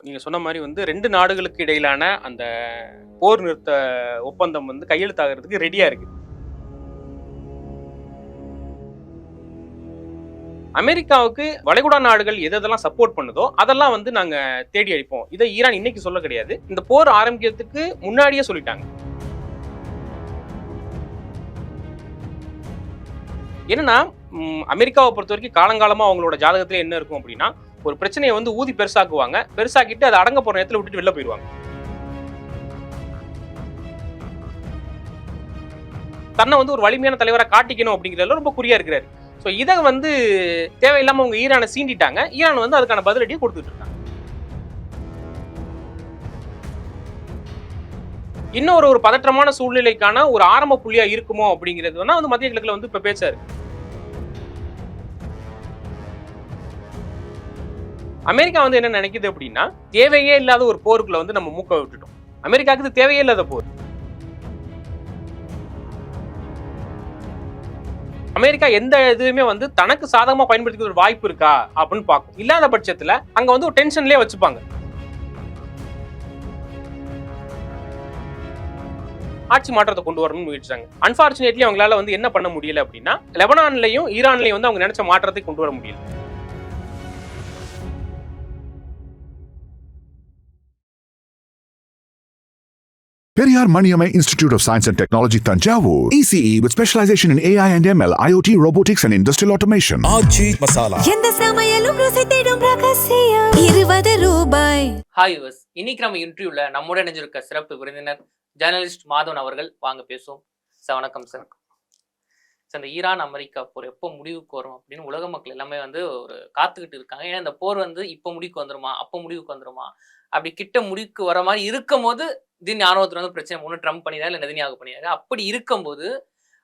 நீங்க சொன்ன மாரி வந்து 2 நாடுகளுக்கு இடையிலான அந்த போர் நிறுத்த ஒப்பந்தம் வந்து கையெழுத்தாகிறதுக்கு ரெடியா இருக்கு. அமெரிக்காவுக்கு வளைகுடா நாடுகள் எதெல்லாம் சப்போர்ட் பண்ணுதோ அதெல்லாம் வந்து நாங்க தேடி அடிப்போம். இதை ஈரான் இன்னைக்கு சொல்ல கிடையாது. இந்த போர் ஆரம்பிக்கிறதுக்கு முன்னாடியே சொல்லிட்டாங்க. என்னன்னா அமெரிக்காவை பொறுத்த வரைக்கும் காலங்காலமா அவங்களோட ஜாதகத்துல என்ன இருக்கும் அப்படின்னா, ஒரு பிரச்சனையை வந்து ஊதி பெருசாக்குவாங்க. பெருசாக்கிட்டு அதை அடங்க போற நேரத்துல விட்டுட்டு வெளில போயிடுவாங்க. தன்னை வந்து ஒரு வலிமையான தலைவரை காட்டிக்கணும் அப்படிங்கிறதுல ரொம்ப குறியா இருக்கிறாரு. ஸோ இதை வந்து தேவையில்லாம அவங்க ஈரானை சீண்டிட்டாங்க. ஈரான் வந்து அதுக்கான பதிலடியை கொடுத்துட்டு இருக்காங்க. இன்னொரு ஒரு பதற்றமான சூழ்நிலைக்கான ஒரு ஆரம்ப புள்ளியா இருக்குமோ அப்படிங்கிறது வந்து மத்திய கிழக்குல வந்து இப்ப பேச்சாரு. அமெரிக்கா வந்து என்ன நினைக்குது அப்படின்னா, தேவையே இல்லாத ஒரு போருக்குள்ள வந்து நம்ம மூக்க விட்டுட்டோம். அமெரிக்காவுக்கு இது தேவையே இல்லாத போர். அமெரிக்கா எந்த இதுவுமே வந்து தனக்கு சாதகமா பயன்படுத்திக்க ஒரு வாய்ப்பு இருக்கா அப்படின்னு பார்க்கும். இல்லாத பட்சத்துல அங்க வந்து ஒரு டென்ஷன்லயே வச்சுப்பாங்க. ஆட்சி மாற்றத்தை கொண்டு வரணும்னு முயற்சிச்சாங்க. அன்பார்ச்சுனேட்லி அவங்களால வந்து என்ன பண்ண முடியல அப்படின்னா, லெபனான்லயும் ஈரான்லயும் வந்து அவங்க நினைச்ச மாற்றத்தை கொண்டு வர முடியல. Periyar Maniamai Institute of Science and Technology, Tanjavur. ECE with specialization in AI and ML, IoT, robotics and industrial automation. ஆச்சி மசாலா. எந்த சமையலும் ருசி தேடும் ரகசியம் ₹20. ஹாய் யுவர்ஸ், இன்னைக்கு நம்ம இன்டர்வியூல நம்மோட இணைஞ்சிருக்க சிறப்பு விருந்தினர் ஜேர்னலிஸ்ட் மாதவன் அவர்கள். வாங்க பேசுவோம் சார். வணக்கம் சார். சார், இந்த ஈரான் அமெரிக்கா போர் எப்போ முடிவுக்கு வரும் அப்படின்னு உலக மக்கள் எல்லாமே வந்து ஒரு காத்துக்கிட்டு இருக்காங்க. ஏன்னா இந்த போர் வந்து இப்போ முடிவுக்கு வந்துருமா, அப்போ முடிவுக்கு வந்துருமா, அப்படி கிட்ட முடிவுக்கு வர மாதிரி இருக்கும் போது திடீர்னு யாரோ ஒருத்தர் வந்து பிரச்சனை ஒன்று ட்ரம்ப் பண்ணிடாரு, இல்லை நெதன்யாகு பண்ணிடாரு. அப்படி இருக்கும்போது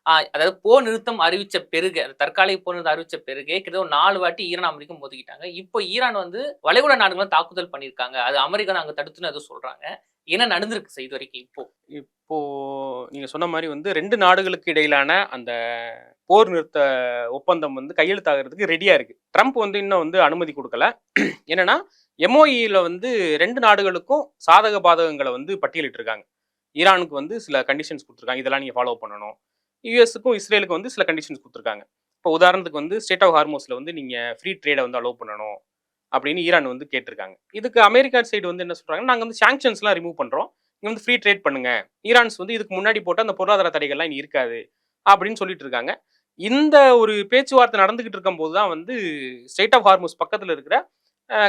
அதாவது போர் நிறுத்தம் அறிவிச்ச பிறகு, அந்த தற்காலிக போர் நிறுத்தம் அறிவிச்ச பிறகு கிட்டத்தட்ட 4 வாட்டி ஈரான் அமெரிக்கா மோதிக்கிட்டாங்க. இப்போ ஈரான் வந்து வளைகுடா நாடுகளும் தாக்குதல் பண்ணியிருக்காங்க. அது அமெரிக்கா நாங்கள் தடுத்துன்னு எதுவும் சொல்றாங்க. என்ன நடந்திருக்கு சார் இது வரைக்கும்? இப்போ நீங்க சொன்ன மாதிரி வந்து 2 நாடுகளுக்கு இடையிலான அந்த போர் நிறுத்த ஒப்பந்தம் வந்து கையெழுத்தாகிறதுக்கு ரெடியா இருக்கு. ட்ரம்ப் வந்து இன்னும் வந்து அனுமதி கொடுக்கல. என்னன்னா எம்ஓஇல வந்து 2 நாடுகளுக்கும் சாதக பாதகங்களை வந்து பட்டியலிட்டு இருக்காங்க. ஈரானுக்கு வந்து சில கண்டிஷன்ஸ் கொடுத்துருக்காங்க, இதெல்லாம் நீங்க ஃபாலோ பண்ணணும். யூஎஸ்க்கும் இஸ்ரேலுக்கு வந்து சில கண்டிஷன்ஸ் கொடுத்துருக்காங்க. இப்போ உதாரணத்துக்கு வந்து ஸ்டேட் ஆஃப் ஹார்மோஸ்ல வந்து நீங்க ஃப்ரீ ட்ரேடை வந்து அலோவ் பண்ணணும் அப்படின்னு ஈரான் வந்து கேட்டிருக்காங்க. இதுக்கு அமெரிக்கா சைடு வந்து என்ன சொல்றாங்க, நாங்கள் வந்து சாங்ஷன்ஸ்லாம் ரிமூவ் பண்றோம், நீங்க வந்து ஃப்ரீ ட்ரேட் பண்ணுங்க. ஈரான்ஸ் வந்து இதுக்கு முன்னாடி போட்ட அந்த பொருளாதார தடைகள்லாம் இனி இருக்காது அப்படின்னு சொல்லிட்டு இருக்காங்க. இந்த ஒரு பேச்சுவார்த்தை நடந்துகிட்டு இருக்கும் போது தான் வந்து ஸ்டேட் ஆஃப் ஹார்மோஸ் பக்கத்தில் இருக்கிற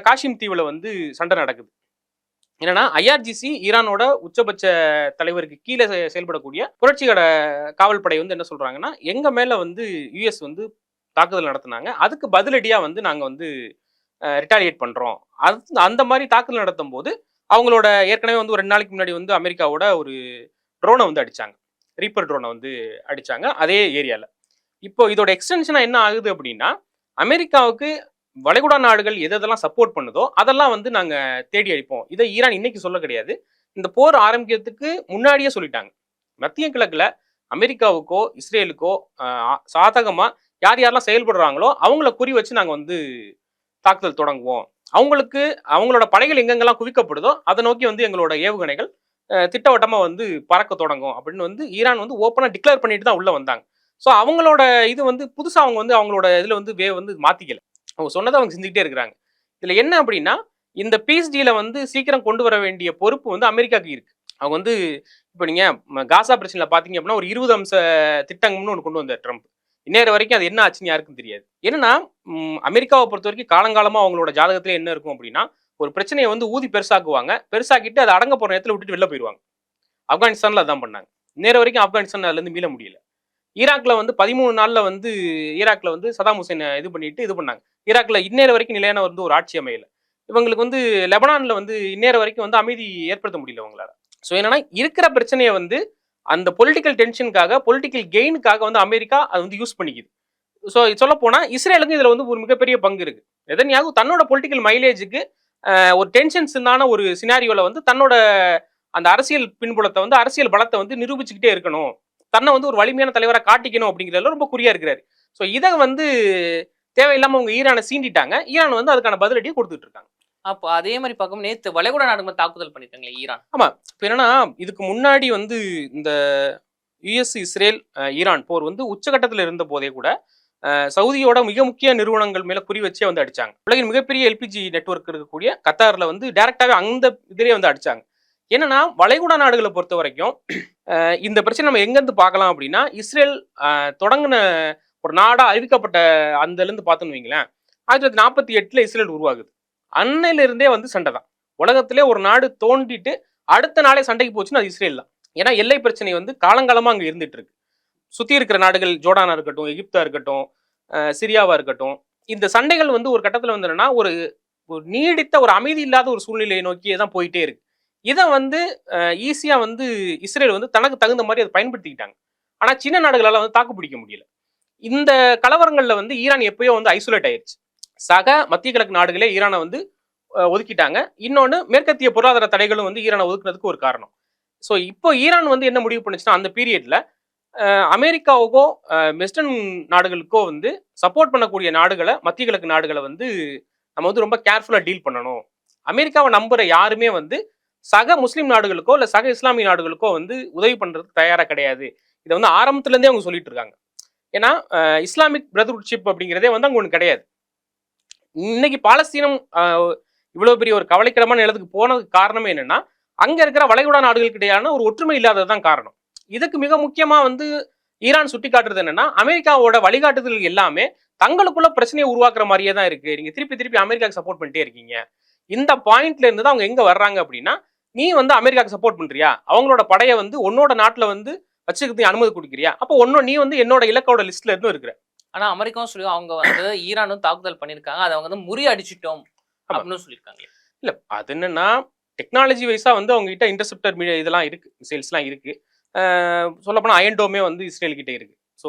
காஷிம் தீவுல வந்து சண்டை நடக்குது. என்னன்னா ஐஆர்ஜிசி ஈரானோட உச்சபட்ச தலைவருக்கு கீழே செயல்படக்கூடிய புரட்சிகர காவல்படை வந்து என்ன சொல்றாங்கன்னா, எங்க மேல வந்து யுஎஸ் வந்து தாக்குதல் நடத்தினாங்க, அதுக்கு பதிலடியா வந்து நாங்க வந்து ரிட்டாலியேட் பண்றோம். அது அந்த மாதிரி தாக்குதல் நடத்தும் போது அவங்களோட ஏற்கனவே வந்து ஒரு 2 நாளைக்கு முன்னாடி வந்து அமெரிக்காவோட ஒரு ட்ரோனை வந்து அடிச்சாங்க, ரீப்பர் ட்ரோனை வந்து அடிச்சாங்க அதே ஏரியால. இப்போ இதோட எக்ஸ்டென்ஷனா என்ன ஆகுது அப்படின்னா, அமெரிக்காவுக்கு வளைகுடா நாடுகள் எதெல்லாம் சப்போர்ட் பண்ணுதோ அதெல்லாம் வந்து நாங்க தேடி அடிப்போம். இதை ஈரான் இன்னைக்கு சொல்ல கிடையாது. இந்த போர் ஆரம்பிக்கிறதுக்கு முன்னாடியே சொல்லிட்டாங்க. மத்திய கிழக்குல அமெரிக்காவுக்கோ இஸ்ரேலுக்கோ சாதகமா யார் யாரெல்லாம் செயல்படுறாங்களோ அவங்கள குறி வச்சு நாங்க வந்து தாக்குதல் தொடங்குவோம். அவங்களுக்கு அவங்களோட படைகள் எங்கெங்கெல்லாம் குவிக்கப்படுதோ அதை நோக்கி வந்து எங்களோட ஏவுகணைகள் திட்டவட்டமா வந்து பறக்க தொடங்கும் அப்படின்னு வந்து ஈரான் வந்து ஓப்பனா டிக்ளேர் பண்ணிட்டு தான் உள்ள வந்தாங்க. ஸோ அவங்களோட இது வந்து புதுசா அவங்க வந்து அவங்களோட இதுல வந்து வந்து மாத்திக்கல. அவங்க சொன்னதை அவங்க செஞ்சுக்கிட்டே இருக்கிறாங்க. இதுல என்ன அப்படின்னா, இந்த பீஸ் டீலை வந்து சீக்கிரம் கொண்டு வர வேண்டிய பொறுப்பு வந்து அமெரிக்காவுக்கு இருக்கு. அவங்க வந்து இப்போ நீங்க காசா பிரச்சனையில பாத்தீங்க அப்படின்னா ஒரு 20 அம்ச திட்டங்கள்னு ஒன்று கொண்டு வந்தார் ட்ரம்ப். இன்னேற வரைக்கும் அது என்ன ஆச்சுன்னு யாருக்கும் தெரியாது. என்னன்னா அமெரிக்காவை பொறுத்த வரைக்கும் காலங்காலமா அவங்களோட ஜாதகத்துல என்ன இருக்கும் அப்படின்னா, ஒரு பிரச்சனையை வந்து ஊதி பெருசாக்குவாங்க, பெருசாக்கிட்டு அதை அடங்க போற நேரத்துல விட்டுட்டு வெளில போயிடுவாங்க. ஆப்கானிஸ்தான்ல அதான் பண்ணாங்க. இன்னேற வரைக்கும் ஆப்கானிஸ்தான் அதுல இருந்து மீள முடியல. ஈராக்ல வந்து 13 நாள்ல வந்து ஈராக்ல வந்து சதாம் ஹுசைன் இது பண்ணிட்டு இது பண்ணாங்க. ஈராக்ல இன்னேற வரைக்கும் நிலையான வந்து ஒரு ஆட்சி அமையல. இவங்களுக்கு வந்து லெபனான்ல வந்து இன்னேற வரைக்கும் வந்து அமைதி ஏற்படுத்த முடியல அவங்களால. ஸோ என்னன்னா இருக்கிற பிரச்சனையை வந்து அந்த பொலிட்டிக்கல் டென்ஷனுக்காக, பொலிட்டிக்கல் கெயினுக்காக வந்து அமெரிக்கா அதை வந்து யூஸ் பண்ணிக்குது. ஸோ சொல்ல போனா இஸ்ரேலுக்கு இதுல வந்து ஒரு மிகப்பெரிய பங்கு இருக்கு. நெதன்யாகு தன்னோட பொலிட்டிக்கல் மைலேஜுக்கு ஒரு டென்ஷன்ஸான ஒரு சினாரியோல வந்து தன்னோட அந்த அரசியல் பின்புலத்தை வந்து அரசியல் பலத்தை வந்து நிரூபிச்சுக்கிட்டே இருக்கணும், தன்னை வந்து ஒரு வலிமையான தலைவரை காட்டிக்கணும் அப்படிங்கிறதுல ரொம்ப குறியா இருக்கிறாரு. ஸோ இதை வந்து தேவையில்லாம அவங்க ஈரானை சீண்டிட்டாங்க. ஈரான் வந்து அதுக்கான பதிலடியை கொடுத்துட்டு இருக்காங்க. அப்போ அதே மாதிரி பார்க்கும்போது நேத்து வளைகுடா நாடுகள் தாக்குதல் பண்ணிருக்காங்களே ஈரான். ஆமா. இப்ப என்னன்னா இதுக்கு முன்னாடி வந்து இந்த யுஎஸ் இஸ்ரேல் ஈரான் போர் வந்து உச்சகட்டத்தில் இருந்த போதே கூட சவுதியோட மிக முக்கிய நிறுவனங்கள் மேல குறி வச்சே வந்து அடிச்சாங்க. உலகின் மிகப்பெரிய எல்பிஜி நெட்வொர்க் இருக்கக்கூடிய கத்தார்ல வந்து டைரக்டாவே அந்த இதிலே வந்து அடிச்சாங்க. என்னன்னா வளைகுடா நாடுகளை பொறுத்த வரைக்கும் இந்த பிரச்சனை நம்ம எங்க இருந்து பார்க்கலாம் அப்படின்னா இஸ்ரேல் தொடங்கின ஒரு நாடா அறிவிக்கப்பட்ட அந்த இருந்து பார்த்தோன்னு வைங்களேன் 1948 இஸ்ரேல் உருவாகுது. அன்னையில இருந்தே வந்து சண்டை தான். உலகத்திலே ஒரு நாடு தோண்டிட்டு அடுத்த நாளே சண்டைக்கு போச்சுன்னா அது இஸ்ரேல் தான். ஏன்னா எல்லை பிரச்சனை வந்து காலங்காலமா அங்க இருந்துட்டு இருக்கு. சுத்தி இருக்கிற நாடுகள் ஜோர்டானா இருக்கட்டும், எகிப்தா இருக்கட்டும், சிரியாவா இருக்கட்டும், இந்த சண்டைகள் வந்து ஒரு கட்டத்துல வந்து என்னன்னா ஒரு நீடித்த ஒரு அமைதி இல்லாத ஒரு சூழ்நிலையை நோக்கியே தான் போயிட்டே இருக்கு. இதை வந்து ஈஸியா வந்து இஸ்ரேல் வந்து தனக்கு தகுந்த மாதிரி அதை பயன்படுத்திக்கிட்டாங்க. ஆனா சின்ன நாடுகளால வந்து தாக்கு பிடிக்க முடியல. இந்த கலவரங்கள்ல வந்து ஈரான் எப்பயோ வந்து ஐசோலேட் ஆயிருச்சு. சக மத்திய கிழக்கு நாடுகளே ஈரானை வந்து ஒதுக்கிட்டாங்க. இன்னொன்று மேற்கத்திய பொருளாதார தடைகளும் வந்து ஈரானை ஒதுக்குனதுக்கு ஒரு காரணம். ஸோ இப்போ ஈரான் வந்து என்ன முடிவு பண்ணுச்சுன்னா அந்த பீரியட்ல அமெரிக்காவுக்கோ வெஸ்டர்ன் நாடுகளுக்கோ வந்து சப்போர்ட் பண்ணக்கூடிய நாடுகளை மத்திய கிழக்கு நாடுகளை வந்து நம்ம வந்து ரொம்ப கேர்ஃபுல்லாக டீல் பண்ணணும். அமெரிக்காவை நம்புற யாருமே வந்து சக முஸ்லீம் நாடுகளுக்கோ இல்லை சக இஸ்லாமிய நாடுகளுக்கோ வந்து உதவி பண்ணுறதுக்கு தயாராக கிடையாது. இதை வந்து ஆரம்பத்துலேருந்தே அவங்க சொல்லிட்டு இருக்காங்க. ஏன்னா இஸ்லாமிக் பிரதர்ஹுட்ஷிப் அப்படிங்கிறதே வந்து அங்கே ஒன்று கிடையாது. இன்னைக்கு பாலஸ்தீனம் இவ்வளவு பெரிய ஒரு கவலைக்கிடமான நிலத்துக்கு போனதுக்கு காரணமே என்னன்னா அங்க இருக்கிற வளைகுடா நாடுகளுக்கு இடையான ஒரு ஒற்றுமை இல்லாததுதான் காரணம். இதுக்கு மிக முக்கியமா வந்து ஈரான் சுட்டி காட்டுறது என்னன்னா அமெரிக்காவோட வழிகாட்டுதல்கள் எல்லாமே தங்களுக்குள்ள பிரச்சனையை உருவாக்குற மாதிரியே தான் இருக்கு. நீங்க திருப்பி திருப்பி அமெரிக்காவுக்கு சப்போர்ட் பண்ணிட்டே இருக்கீங்க. இந்த பாயிண்ட்ல இருந்து தான் அவங்க எங்க வர்றாங்க அப்படின்னா நீ வந்து அமெரிக்காவுக்கு சப்போர்ட் பண்றியா, அவங்களோட படையை வந்து உன்னோட நாட்டுல வந்து வச்சுக்கிறதுக்கு அனுமதி கொடுக்குறியா, அப்போ நீ வந்து என்னோட இலக்கோட லிஸ்ட்ல இருந்தும் இருக்கிற. ஆனா அமெரிக்காவும் சொல்லி அவங்க வந்து ஈரானும் தாக்குதல் பண்ணிருக்காங்க, அதை அவங்க வந்து முறியடிச்சிட்டோம் அப்படின்னு சொல்லியிருக்காங்க. இல்ல அது என்னன்னா டெக்னாலஜி வைஸா வந்து அவங்க கிட்ட இன்டர்செப்டர் இதெல்லாம் இருக்கு, மிசைல்ஸ்லாம் இருக்கு. சொல்லப்போனால் அயன்டோமே வந்து இஸ்ரேல் கிட்டே இருக்கு. ஸோ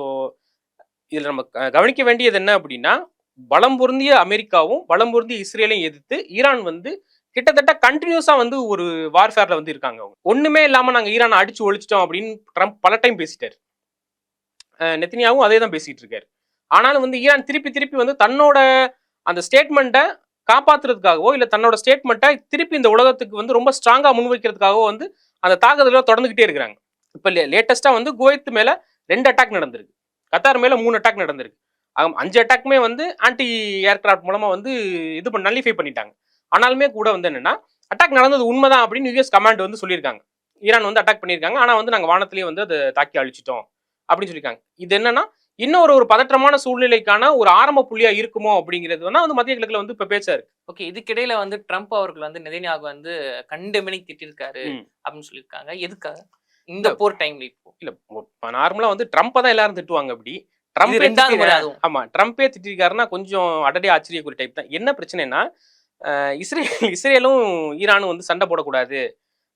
இதில் நம்ம கவனிக்க வேண்டியது என்ன அப்படின்னா பலம் பொருந்திய அமெரிக்காவும் பலம் பொருந்திய இஸ்ரேலையும் எதிர்த்து ஈரான் வந்து கிட்டத்தட்ட கண்டினியூஸா வந்து ஒரு வார்ஃபேர்ல வந்து இருக்காங்க. அவங்க ஒண்ணுமே இல்லாம நாங்க ஈரானை அடிச்சு ஒழிச்சிட்டோம் அப்படின்னு ட்ரம்ப் பல டைம் பேசிட்டாரு. நெத்தனியாவும் அதே தான் பேசிட்டு இருக்காரு. ஆனாலும் வந்து ஈரான் திருப்பி திருப்பி வந்து தன்னோட அந்த ஸ்டேட்மெண்ட்டை காப்பாத்துறதுக்காகவோ இல்லை தன்னோட ஸ்டேட்மெண்ட்டை திருப்பி இந்த உலகத்துக்கு வந்து ரொம்ப ஸ்ட்ராங்கா முன்வைக்கிறதுக்காகவோ வந்து அந்த தாக்குதலை தொடர்ந்துகிட்டே இருக்கிறாங்க. இப்போ லேட்டஸ்டா வந்து குவைத் மேல 2 அட்டாக் நடந்திருக்கு, கத்தார் மேல 3 அட்டாக் நடந்திருக்கு. 5 அட்டாக்குமே வந்து ஆன்டி ஏர்கிராஃப்ட் மூலமா வந்து இது நல்லிஃபை பண்ணிட்டாங்க. ஆனாலுமே கூட வந்து என்னன்னா அட்டாக் நடந்தது உண்மைதான் அப்படின்னு யுஎஸ் கமாண்ட் வந்து சொல்லியிருக்காங்க. ஈரான் வந்து அட்டாக் பண்ணியிருக்காங்க, ஆனா வந்து நாங்கள் வானத்திலேயே வந்து அதை தாக்கி அழிச்சிட்டோம் அப்படின்னு சொல்லியிருக்காங்க. இது என்னன்னா இன்னொரு ஒரு பதற்றமான சூழ்நிலைக்கான ஒரு ஆரம்ப புள்ளியா இருக்குமோ அப்படிங்கிறது வந்து மத்திய கிழக்குல வந்து இப்ப பேச்சாரு. ஓகே, இதுக்கிடையில வந்து ட்ரம்ப் அவர்கள் வந்து நெதன்யாகு வந்து கண்டமேனி திட்டிருக்காரு அப்படின்னு சொல்லியிருக்காங்க. எதுக்காக இந்த போர் டைம்ல? இப்போ இல்ல நார்மலா வந்து ட்ரம்ப்பை தான் எல்லாரும் திட்டுவாங்க. அப்படி ட்ரம்ப் ஆமா ட்ரம்ப்பே திட்டிருக்காருன்னா கொஞ்சம் அடடே ஆச்சரியக்குரிய டைப் தான். என்ன பிரச்சனைனா இஸ்ரேலும் ஈரானும் வந்து சண்டை போடக்கூடாது,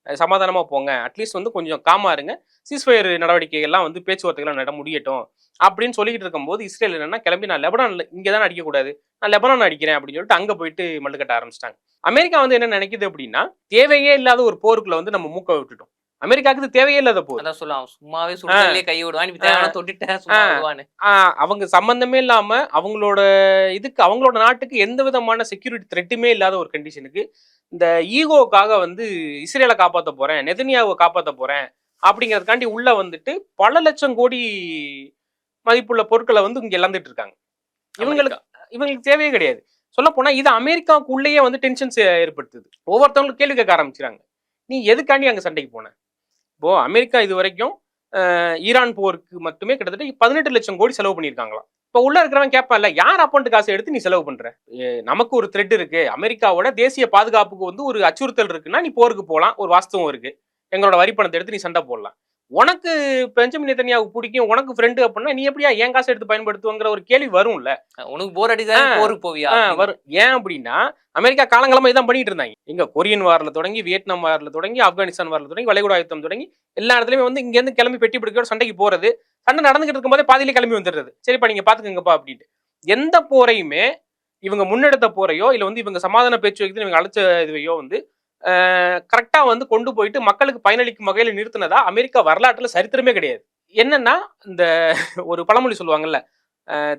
சமாதானமா போங்க, அட்லீஸ்ட் வந்து கொஞ்சம் காமா இருங்க, சீஸ்ஃபயர் நடவடிக்கைகள்லாம் வந்து பேச்சுவார்த்தைகள்லாம் நட முடியட்டும் அப்படின்னு சொல்லிக்கிட்டு இருக்கும்போது இஸ்ரேல் என்னன்னா கிளம்பி நான் லெபனான்ல இங்கே தானே அடிக்கக்கூடாது, நான் லெபனான் அடிக்கிறேன் அப்படின்னு சொல்லிட்டு அங்கே போயிட்டு மல்லு கட்ட ஆரம்பிச்சிட்டாங்க. அமெரிக்கா வந்து என்ன நினைக்குது அப்படின்னா தேவையே இல்லாத ஒரு போருக்குள்ள வந்து நம்ம மூக்க விட்டுட்டோம். அமெரிக்காவுக்கு இது தேவையே இல்லாத போர். அதான் சொல்லலாம், சும்மாவே சுடுதல்லே கை விடுவான்னு அவங்க சம்பந்தமே இல்லாம அவங்களோட இதுக்கு அவங்களோட நாட்டுக்கு எந்த விதமான செக்யூரிட்டி த்ரெட்டுமே இல்லாத ஒரு கண்டிஷனுக்கு இந்த ஈகோக்காக வந்து இஸ்ரேலை காப்பாற்ற போறேன், நெதன்யாவை காப்பாற்ற போறேன் அப்படிங்கிறதுக்காண்டி உள்ள வந்துட்டு பல லட்சம் கோடி மதிப்புள்ள பொருட்களை வந்து இங்க இழந்துட்டு இருக்காங்க. இவங்களுக்கு தேவையே கிடையாது. சொல்ல போனா இது அமெரிக்காவுக்குள்ளேயே வந்து டென்ஷன்ஸ் ஏற்படுத்துது. ஒவ்வொருத்தவங்களும் கேள்வி கேட்க ஆரம்பிச்சுறாங்க, நீ எதுக்காண்டி அங்க சண்டைக்கு போன? இப்போ அமெரிக்கா இது வரைக்கும் ஈரான் போருக்கு மட்டுமே கிட்டத்தட்ட 18 லட்சம் கோடி செலவு பண்ணியிருக்காங்களாம். இப்போ உள்ள இருக்கிறவன் கேட்பான்ல, யார் அக்கௌண்ட் காசை எடுத்து நீ செலவு பண்ற? நமக்கு ஒரு த்ரெட் இருக்கு, அமெரிக்காவோட தேசிய பாதுகாப்புக்கு வந்து ஒரு அச்சுறுத்தல் இருக்குன்னா நீ போருக்கு போகலாம், ஒரு வாஸ்தவம் இருக்கு, எங்களோட வரி பணத்தை எடுத்து நீ சண்டை போடலாம். உனக்கு பெஞ்சமின் நெதன்யாகு பிடிக்கும், உனக்கு ஃப்ரெண்டு அப்படின்னா நீ எப்படியா என் காசை எடுத்து பயன்படுத்துவங்கிற ஒரு கேள்வி வரும்ல. உனக்கு போர் அடிதான் போருக்கு போவியா? வரும். ஏன் அப்படின்னா அமெரிக்கா காலங்காலமா இதான் பண்ணிட்டு இருந்தாங்க. எங்க கொரியன் வார்ல தொடங்கி, வியட்நாம் வார்ல தொடங்கி, ஆப்கானிஸ்தான் வார்ல தொடங்கி, வளைகுடா யுத்தம் தொடங்கி எல்லா இடத்துலயுமே வந்து இங்க இருந்து கிளம்பி பெட்டி பிடிக்க சண்டைக்கு போறது, சண்டை நடந்துகிட்டு இருக்கும் போதே பாதியிலே கிளம்பி வந்துடுறது. சரிப்பா நீங்க பாத்துக்கங்கப்பா அப்படின்ட்டு. எந்த போரையுமே இவங்க முன்னெடுத்த போரையோ இல்ல வந்து இவங்க சமாதான பேச்சுவார்த்தை இவங்க அழைச்ச இதுவையோ வந்து கரெக்டா வந்து கொண்டு போயிட்டு மக்களுக்கு பயனளிக்கும் வகையில நிறுத்தினதா அமெரிக்கா வரலாற்றுல சரித்திரமே கிடையாது. என்னன்னா இந்த ஒரு பழமொழி சொல்லுவாங்கல்ல,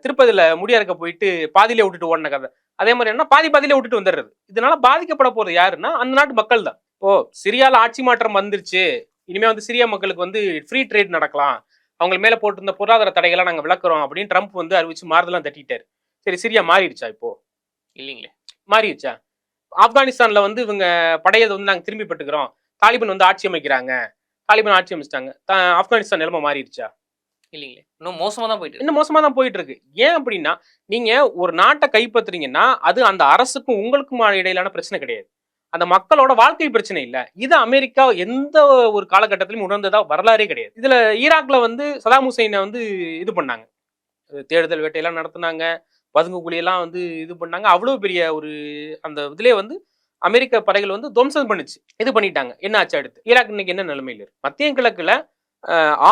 திருப்பதியில முடியாருக்க போயிட்டு பாதியிலே விட்டுட்டு ஓடின கதை. அதே மாதிரி என்ன பாதியிலே விட்டுட்டு வந்துடுறது. இதனால பாதிக்கப்பட போறது யாருன்னா அந்த நாட்டு மக்கள் தான். இப்போ சிரியால ஆட்சி மாற்றம் வந்துருச்சு, இனிமே வந்து சிரியா மக்களுக்கு வந்து ஃப்ரீ ட்ரேட் நடக்கலாம், அவங்க மேல போட்டிருந்த பொருளாதார தடைகளை நாங்க விளக்குறோம் அப்படின்னு ட்ரம்ப் வந்து அறிவிச்சு மாறுதலாம் தட்டிட்டாரு. சரி, சிரியா மாறிடுச்சா? இப்போ இல்லைங்களே. மாறிடுச்சா? ஆப்கானிஸ்தான்ல வந்து இவங்க படையை வந்து நாங்க திரும்பி பெற்றுக்கிறோம், தாலிபான் வந்து ஆட்சி அமைக்கிறாங்க, தாலிபான் ஆட்சி அமைச்சிட்டாங்க, ஆப்கானிஸ்தான் நிலைமை மாறிடுச்சா? இல்லைங்களே, இன்னும் மோசமா தான் போயிட்டு இன்னும் மோசமா தான் போயிட்டு இருக்கு. ஏன் அப்படின்னா, நீங்க ஒரு நாட்டை கைப்பற்றுறீங்கன்னா அது அந்த அரசுக்கும் உங்களுக்கும் இடையிலான பிரச்சனை கிடையாது, அந்த மக்களோட வாழ்க்கை பிரச்சனை இல்ல. இது அமெரிக்கா எந்த ஒரு காலகட்டத்திலும் உணர்ந்ததா வரலாறே கிடையாது. இதுல ஈராக்ல வந்து சதாம் ஹுசைனை வந்து இது பண்ணாங்க, தேடுதல் வேட்டையெல்லாம் நடத்தினாங்க, பதுங்கு குழியெல்லாம் வந்து இது பண்ணாங்க. அவ்வளவு பெரிய ஒரு அந்த இதுலயே வந்து அமெரிக்க படைகள் வந்து துவம்சம் பண்ணுச்சு, இது பண்ணிட்டாங்க. என்ன ஆச்சு அடுத்து? ஈராக் இன்னைக்கு என்ன நிலைமையில இருக்கு? மத்திய கிழக்குல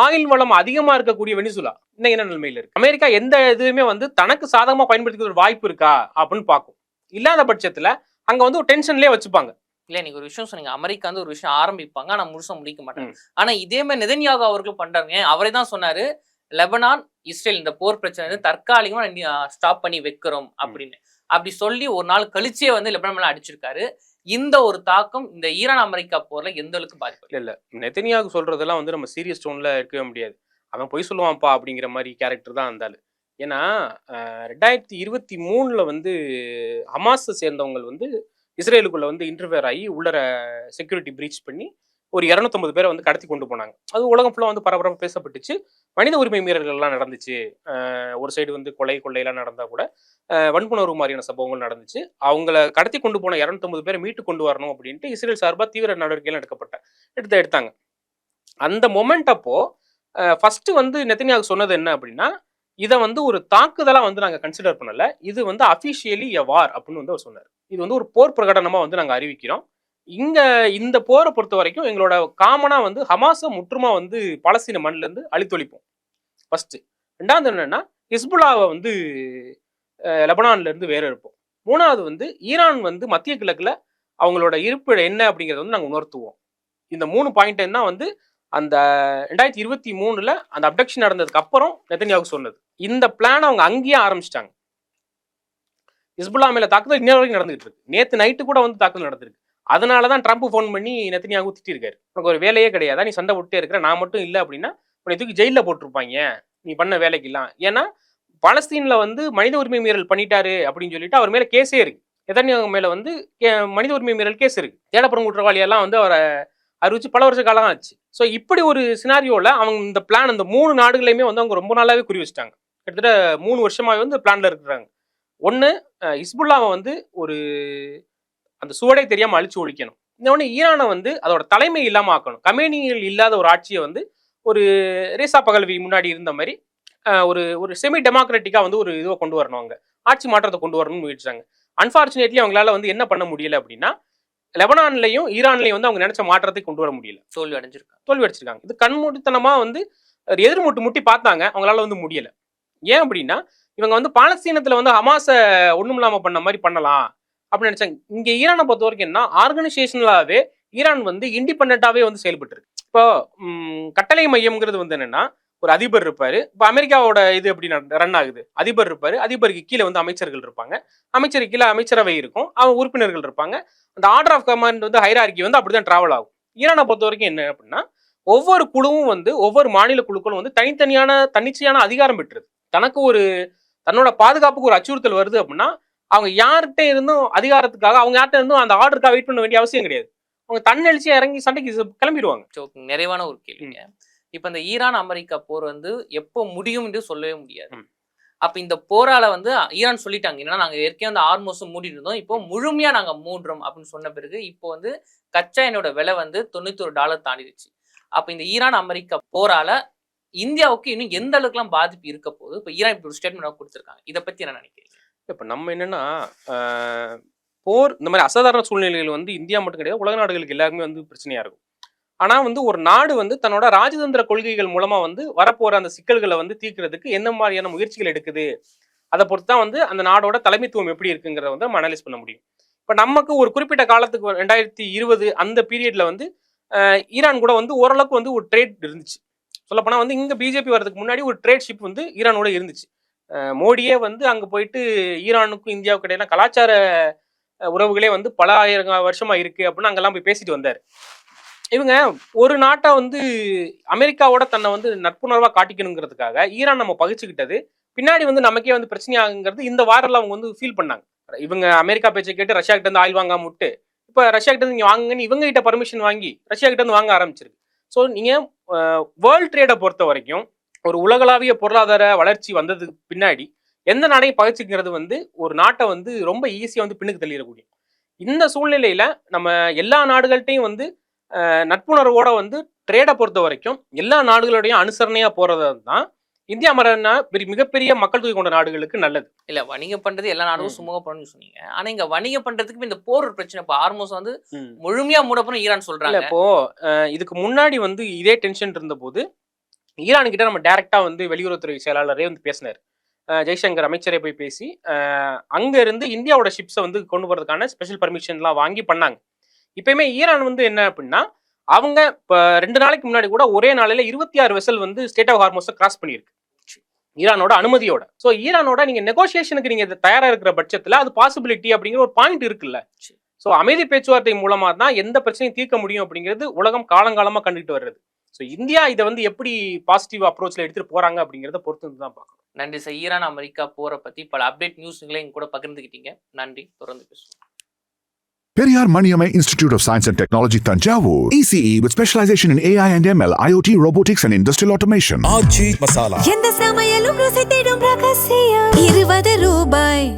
ஆயில் வளம் அதிகமா இருக்கக்கூடிய வெனிசுலா இன்னைக்கு என்ன நிலைமையில இருக்கு? அமெரிக்கா எந்த இதுவுமே வந்து தனக்கு சாதகமா பயன்படுத்திக்க ஒரு வாய்ப்பு இருக்கா அப்படின்னு பார்க்கும். இல்லாத பட்சத்துல அங்க வந்து ஒரு டென்ஷன்லயே வச்சுப்பாங்க. இல்ல, நீங்க ஒரு விஷயம் சொன்னீங்க, அமெரிக்கா வந்து ஒரு விஷயம் ஆரம்பிப்பாங்க ஆனா முழுசா முடிக்க மாட்டாங்க. ஆனா இதே மாதிரி நெதன்யாகு அவர்களும் பண்றாங்க. அவரே தான் சொன்னாரு, லெபனான் இஸ்ரேல் இந்த போர் பிரச்சனை வந்து தற்காலிகமா ஸ்டாப் பண்ணி வைக்கிறோம் அப்படின்னு. அப்படி சொல்லி ஒரு நாள் கழிச்சே வந்து லெபனான் மேல அடிச்சிருக்காரு. இந்த ஒரு தாக்கம் இந்த ஈரான் அமெரிக்கா போர்ல எந்த அளவுக்கு பாதிப்பு? இல்ல, நெதன்யாகு சொல்றதெல்லாம் வந்து நம்ம சீரியஸ் டோன்ல இருக்கவே முடியாது. அவன் பொய் சொல்லுவான்ப்பா அப்படிங்கிற மாதிரி கேரக்டர் தான் அந்த ஆளு. ஏன்னா 2023 வந்து ஹமாஸை சேர்ந்தவங்க வந்து இஸ்ரேலுக்குள்ள வந்து இன்டர்ஃபியர் ஆகி உள்ளர செக்யூரிட்டி பிரீச் பண்ணி ஒரு 250 பேரை வந்து கடத்தி கொண்டு போனாங்க. அது உலகம் ஃபுல்லாக வந்து பரபரப்பாக பேசப்பட்டுச்சு. மனித உரிமை மீறல்கள்லாம் நடந்துச்சு. ஒரு சைடு வந்து கொள்ளையெல்லாம் நடந்தால் கூட வன்புணர்வு மாதிரியான சம்பவங்கள் நடந்துச்சு. அவங்கள கடத்தி கொண்டு போன 250 பேரை மீட்டு கொண்டு வரணும் அப்படின்ட்டு இஸ்ரேல் சார்பாக தீவிர நடவடிக்கைகள் எடுத்தாங்க. அந்த மொமெண்ட் அப்போ ஃபர்ஸ்ட் வந்து நெதன்யாகு சொன்னது என்ன அப்படின்னா, இதை வந்து ஒரு தாக்குதலாக வந்து நாங்கள் கன்சிடர் பண்ணல, இது வந்து அஃபிஷியலி எ வார் அப்படின்னு வந்து அவர் சொன்னார். இது வந்து ஒரு போர் பிரகடனமாக வந்து நாங்கள் அறிவிக்கிறோம். இந்த போரை பொறுத்த வரைக்கும் எங்களோட காமனா வந்து ஹமாஸை முற்றுமா வந்து பாலஸ்தீன மண்ணில இருந்து அழித்தொழிப்போம் ஃபர்ஸ்ட். ரெண்டாவது என்னன்னா ஹிஸ்புல்லாவை வந்து லெபனான்ல இருந்து வேற இருப்போம். மூணாவது வந்து ஈரான் வந்து மத்திய கிழக்குல அவங்களோட இருப்பு என்ன அப்படிங்கறத வந்து நாங்கள் உணர்த்துவோம். இந்த 3 பாயிண்ட் தான் வந்து அந்த 2023 அந்த அப்டக்ஷன் நடந்ததுக்கு அப்புறம் நெதன்யாகு சொன்னது. இந்த பிளான் அவங்க அங்கேயே ஆரம்பிச்சிட்டாங்க. ஹிஸ்புல்லா மேல தாக்குதல் இன்னொரு வரைக்கும் நடந்துகிட்டு இருக்கு. நேற்று நைட்டு கூட வந்து தாக்குதல் நடந்திருக்கு. அதனாலதான் ட்ரம்ப் ஃபோன் பண்ணி நெதன்யாகு திட்டிருக்காரு, உனக்கு ஒரு வேலையே கிடையாதா, நீ சண்டை விட்டே இருக்கிற, நான் மட்டும் இல்லை அப்படின்னா உன்னை தூக்கி ஜெயிலில் போட்டிருப்பாங்க நீ பண்ண வேலைக்கெல்லாம். ஏன்னா பாலஸ்தீன்ல வந்து மனித உரிமை மீறல் பண்ணிட்டாரு அப்படின்னு சொல்லிட்டு அவர் மேல கேஸே இருக்கு. நெதன்யாகு மேல வந்து மனித உரிமை மீறல் கேஸ் இருக்கு. தேடப்படும் குற்றவாளியெல்லாம் வந்து அவரை அறிவிச்சு பல வருஷ காலம் ஆச்சு. ஸோ இப்படி ஒரு சினாரியோல அவங்க இந்த பிளான் இந்த 3 நாடுகளையுமே வந்து அவங்க ரொம்ப நாளாவே குறி வச்சுட்டாங்க. கிட்டத்தட்ட 3 வருஷமாவே வந்து பிளான்ல இருக்கிறாங்க. ஒன்று, ஹிஸ்புல்லாவை வந்து ஒரு அந்த சுவடை தெரியாம அழிச்சு ஒழிக்கணும். இன்னொன்று, ஈரானை வந்து அதோட தலைமை இல்லாம ஆக்கணும். கமேனிகள் இல்லாத ஒரு ஆட்சியை வந்து ஒரு ரேசா பகல்வி முன்னாடி இருந்த மாதிரி ஒரு ஒரு செமி டெமோக்ராட்டிக்கா வந்து ஒரு இதுவை கொண்டு வரணும், அங்க ஆட்சி மாற்றத்தை கொண்டு வரணும்னு முயற்சிச்சாங்க. அன்பார்ச்சுனேட்லி அவங்களால வந்து என்ன பண்ண முடியல அப்படின்னா, லெபனான்லையும் ஈரான்லையும் வந்து அவங்க நினைச்ச மாற்றத்தை கொண்டு வர முடியல, தோல்வி அடைஞ்சிருக்காங்க. இது கண்மூடித்தனமா வந்து எதிர்முட்டு முட்டி பார்த்தாங்க, அவங்களால வந்து முடியல. ஏன் அப்படின்னா இவங்க வந்து பாலஸ்தீனத்துல வந்து ஹமாஸை ஒண்ணும் இல்லாம பண்ண மாதிரி பண்ணலாம் அப்படின்னு நினைச்சாங்க. இங்க ஈரானை பொறுத்த வரைக்கும் என்ன, ஆர்கனைசேஷனலாவே ஈரான் வந்து இண்டிபெண்டாவே வந்து செயல்பட்டு இருக்கு. இப்போ கட்டளை மையம்ங்கிறது வந்து என்னன்னா, ஒரு அதிபர் இருப்பாரு. இப்போ அமெரிக்காவோட இது எப்படி ரன் ஆகுது, அதிபர் இருப்பாரு, அதிபருக்கு கீழே வந்து அமைச்சர்கள் இருப்பாங்க, அமைச்சருக்கு கீழே அமைச்சரவை இருக்கும், அவங்க உறுப்பினர்கள் இருப்பாங்க. அந்த ஆர்டர் ஆஃப் கமாண்ட் வந்து ஹைரார்கி வந்து அப்படிதான் டிராவல் ஆகும். ஈரானை பொறுத்த வரைக்கும் என்ன அப்படின்னா, ஒவ்வொரு குழுவும் வந்து ஒவ்வொரு மாநில குழுக்களும் வந்து தன்னிச்சையான அதிகாரம் பெற்றது. தனக்கு ஒரு தன்னோட பாதுகாப்புக்கு ஒரு அச்சுறுத்தல் வருது அப்படின்னா அவங்க யார்கிட்ட இருந்தும் அதிகாரத்துக்காக அவங்க யார்கிட்ட இருந்தும் அந்த ஆர்டருக்காக வெயிட் பண்ண வேண்டிய அவசியம் கிடையாது. அவங்க தன்னெழுச்சியா இறங்கி சண்டைக்கு கிளம்பிடுவாங்க. நிறைவான ஒரு கேள்விங்க, இப்ப இந்த ஈரான் அமெரிக்கா போர் வந்து எப்போ முடியும் என்று சொல்லவே முடியாது. அப்ப இந்த போரால வந்து ஈரான் சொல்லிட்டாங்க, என்னன்னா நாங்க ஏற்கனவே அந்த ஆர்மோஸும் மூடி இருந்தோம், இப்போ முழுமையா நாங்க மூடுறோம் அப்படின்னு சொன்ன பிறகு இப்போ வந்து கச்சா எண்ணெயோட விலை வந்து $91 தாண்டிடுச்சு. அப்ப இந்த ஈரான் அமெரிக்கா போரால இந்தியாவுக்கு இன்னும் எந்த அளவுக்குலாம் பாதிப்பு இருக்க போகுது? இப்போ ஈரான் இப்படி ஒரு ஸ்டேட்மெண்ட் கொடுத்துருக்காங்க, இதை பத்தி என்ன நினைக்கிறீங்க? இப்போ நம்ம என்னன்னா, போர் இந்த மாதிரி அசாதாரண சூழ்நிலைகள் வந்து இந்தியா மட்டும் கிடையாது, உலக நாடுகளுக்கு எல்லாருமே வந்து பிரச்சனையா இருக்கும். ஆனா வந்து ஒரு நாடு வந்து தன்னோட ராஜதந்திர கொள்கைகள் மூலமா வந்து வரப்போற அந்த சிக்கல்களை வந்து தீர்க்கிறதுக்கு என்ன மாதிரியான முயற்சிகள் எடுக்குது, அதை பொறுத்து தான் வந்து அந்த நாடோட தலைமைத்துவம் எப்படி இருக்குங்கிறத வந்து நம்ம அனலைஸ் பண்ண முடியும். இப்போ நமக்கு ஒரு குறிப்பிட்ட காலத்துக்கு 2020 அந்த பீரியட்ல வந்து ஈரான் கூட வந்து ஓரளவுக்கு வந்து ஒரு ட்ரேட் இருந்துச்சு. சொல்லப்போனால் வந்து இங்கே பிஜேபி வரதுக்கு முன்னாடி ஒரு ட்ரேட் ஷிப் வந்து ஈரானோட இருந்துச்சு. மோடியே வந்து அங்க போயிட்டு ஈரானுக்கும் இந்தியாவுக்கும் இடையில கலாச்சார உறவுகளே வந்து பல ஆயிரம் வருஷமா இருக்கு அப்படின்னு அங்கெல்லாம் போய் பேசிட்டு வந்தாரு. இவங்க ஒரு நாட்டை வந்து அமெரிக்காவோட தன்னை வந்து நட்புணர்வா காட்டிக்கணுங்கிறதுக்காக ஈரான் நம்ம பகிச்சுக்கிட்டது பின்னாடி வந்து நமக்கே வந்து பிரச்சனையாகுங்கிறது இந்த வாரில் அவங்க வந்து ஃபீல் பண்ணாங்க. இவங்க அமெரிக்கா பேச்சை கேட்டு ரஷ்யா கிட்ட இருந்து ஆயில் வாங்காம விட்டு இப்போ ரஷ்யா கிட்ட இருந்து நீங்க வாங்குங்கன்னு இவங்க கிட்ட பர்மிஷன் வாங்கி ரஷ்யா கிட்ட இருந்து வாங்க ஆரம்பிச்சிருக்கு. ஸோ நீங்க வேர்ல்ட் ட்ரேடை பொறுத்த வரைக்கும் ஒரு உலகளாவிய பொருளாதார வளர்ச்சி வந்ததுக்கு பின்னாடி எந்த நாடையும் பகிச்சுக்கிறது வந்து ஒரு நாட்டை வந்து ரொம்ப ஈஸியாக வந்து பின்னுக்கு தள்ளிடக்கூடிய இந்த சூழ்நிலையில நம்ம எல்லா நாடுகள்கிட்டையும் வந்து நட்புணர்வோட வந்து ட்ரேடை பொறுத்த வரைக்கும் எல்லா நாடுகளுடையும் அனுசரணையா போறது தான் இந்தியா மரனா மிகப்பெரிய மக்கள் தொகை கொண்ட நாடுகளுக்கு நல்லது. இல்ல வணிகம் பண்றது எல்லா நாடும் சுமூக பண்ணணும்னு சொன்னீங்க. ஆனா இங்க வணிகம் பண்றதுக்கு இந்த போர் ஒரு பிரச்சனை. இப்போ ஹார்மோஸ் வந்து முழுமையா மூடப்படும் ஈரான் சொல்றாங்க. இப்போ இதுக்கு முன்னாடி வந்து இதே டென்ஷன் இருந்த போது ஈரான் கிட்ட நம்ம டைரக்டா வந்து வெளியுறவுத்துறை செயலாளரே வந்து பேசினார். ஜெய்சங்கர் அமைச்சரை போய் பேசி அங்க இருந்து இந்தியாவோட ஷிப்ஸை வந்து கொண்டு போறதுக்கான ஸ்பெஷல் பர்மிஷன்லாம் வாங்கி பண்ணாங்க. இப்பயுமே ஈரான் வந்து என்ன அப்படின்னா அவங்க இப்போ 2 நாளைக்கு முன்னாடி கூட ஒரே நாளில் 26 வெசல் வந்து ஸ்டேட் ஆஃப் ஹார்மோஸை கிராஸ் பண்ணியிருக்கு ஈரானோட அனுமதியோட. ஸோ ஈரானோட நீங்க நெகோசியேஷனுக்கு நீங்க தயாரா இருக்கிற பட்சத்தில் அது பாசிபிலிட்டி அப்படிங்கிற ஒரு பாயிண்ட் இருக்குல்ல. ஸோ அமைதி பேச்சுவார்த்தை மூலமா தான் எந்த பிரச்சனையும் தீர்க்க முடியும் அப்படிங்கிறது உலகம் காலங்காலமா கண்டுகிட்டு வர்றது. ஸோ இந்தியா இதை வந்து எப்படி பாசிட்டிவ் அப்ரோச்ல எடுத்துட்டு போறாங்க அப்படிங்கிறத பொறுத்து தான் பார்க்கணும். நன்றி சார். ஈரான் அமெரிக்கா போரை பத்தி பல அப்டேட் நியூஸ்களை எங்க கூட பகிர்ந்துக்கிட்டீங்க. நன்றி. தொடர்ந்து பேசுவோம். Periyar Maniammai Institute of Science and Technology, Tanjavur. ECE with specialization in AI and ML, IoT, robotics and industrial automation. எந்த சமையலும் ருசி தேடும் ரகசியம் 20 ரூபாய்.